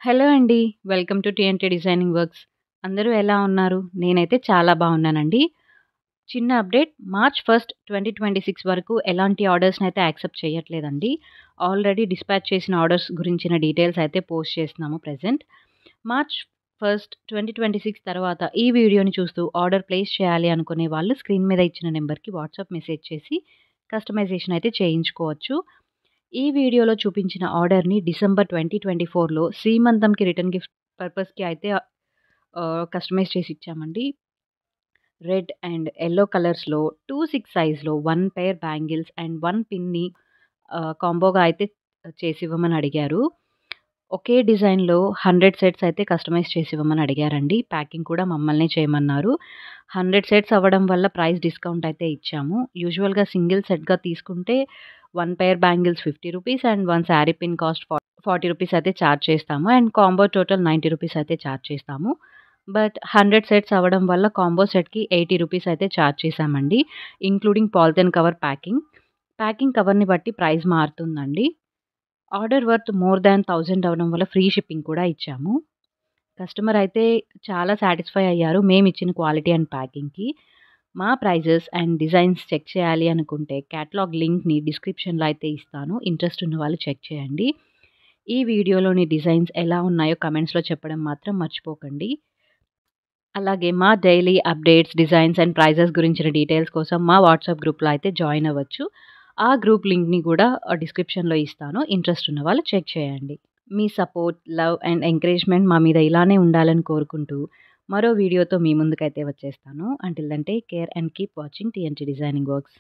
Hello అండి. Welcome to TNT designing works. అందరూ ఎలా ఉన్నారు? నేనైతే చాలా బాగున్నానండి. చిన్న అప్డేట్ మార్చ్ 1, 2026 వరకు ఎలాంటి ఆర్డర్స్‌నైతే యాక్సెప్ట్ చేయట్లేదండి. ఆల్రెడీ డిస్పాచ్ చేసిన ఆర్డర్స్ గురించిన డీటెయిల్స్ అయితే పోస్ట్ చేస్తున్నాము ప్రెజెంట్. మార్చ్ 1, 2026 తర్వాత ఈ వీడియోని చూస్తూ ఆర్డర్ ప్లేస్ చేయాలి అనుకునే వాళ్ళు స్క్రీన్ మీద ఇచ్చిన నంబర్‌కి వాట్సాప్ మెసేజ్ చేసి కస్టమైజేషన్ అయితే చేయించుకోవచ్చు. ఈ వీడియోలో చూపించిన ఆర్డర్‌ని డిసెంబర్ 2024లో శ్రీమంతంకి రిటర్న్ గిఫ్ట్ పర్పస్‌కి అయితే కస్టమైజ్ చేసి ఇచ్చామండి. రెడ్ అండ్ యెల్లో కలర్స్‌లో 2, 6 సైజ్‌లో 1 పెయిర్ బ్యాంగిల్స్ అండ్ 1 పిన్‌ని కాంబోగా అయితే చేసివ్వమని అడిగారు. ఒకే డిజైన్‌లో 100 సెట్స్ అయితే కస్టమైజ్ చేసివ్వమని అడిగారండి. ప్యాకింగ్ కూడా మమ్మల్నే చేయమన్నారు. 100 సెట్స్ అవ్వడం వల్ల ప్రైస్ డిస్కౌంట్ అయితే ఇచ్చాము. యూజువల్‌గా సింగిల్ సెట్‌గా తీసుకుంటే 1 పెయిర్ బ్యాంగిల్స్ రూ. 50 అండ్ 1 శారీ పిన్ కాస్ట్ రూ. 40 అయితే చార్జ్ చేస్తాము. అండ్ కాంబో టోటల్ రూ. 90 అయితే చార్జ్ చేస్తాము. బట్ 100 సెట్స్ అవ్వడం వల్ల కాంబో సెట్‌కి రూ. 80 అయితే చార్జ్ చేశామండి. Including polythene cover packing. Packing కవర్‌ని బట్టి ప్రైస్ మారుతుందండి. ఆర్డర్ వర్త్ మోర్ దాన్ 1000 అవ్వడం వల్ల ఫ్రీ షిప్పింగ్ కూడా ఇచ్చాము. కస్టమర్ అయితే చాలా సాటిస్ఫై అయ్యారు మేమిచ్చిన క్వాలిటీ అండ్ ప్యాకింగ్‌కి. మా ప్రైజెస్ అండ్ డిజైన్స్ చెక్ చేయాలి అనుకుంటే క్యాటలాగ్ లింక్‌ని డిస్క్రిప్షన్‌లో అయితే ఇస్తాను. ఇంట్రెస్ట్ ఉన్న వాళ్ళు చెక్ చేయండి. ఈ వీడియోలోని డిజైన్స్ ఎలా ఉన్నాయో కామెంట్స్‌లో చెప్పడం మాత్రం మర్చిపోకండి. అలాగే మా daily updates, designs and prizes గురించిన డీటెయిల్స్ కోసం మా వాట్సాప్ గ్రూప్‌లో అయితే జాయిన్ అవ్వచ్చు. ఆ గ్రూప్ లింక్‌ని కూడా డిస్క్రిప్షన్‌లో ఇస్తాను. ఇంట్రెస్ట్ ఉన్న వాళ్ళు చెక్ చేయండి. మీ సపోర్ట్, లవ్ అండ్ ఎంకరేజ్‌మెంట్ మా మీద ఇలానే ఉండాలని కోరుకుంటూ మరో వీడియోతో మీ ముందుకైతే వచ్చేస్తాను. Until then take care and keep watching TNT designing works.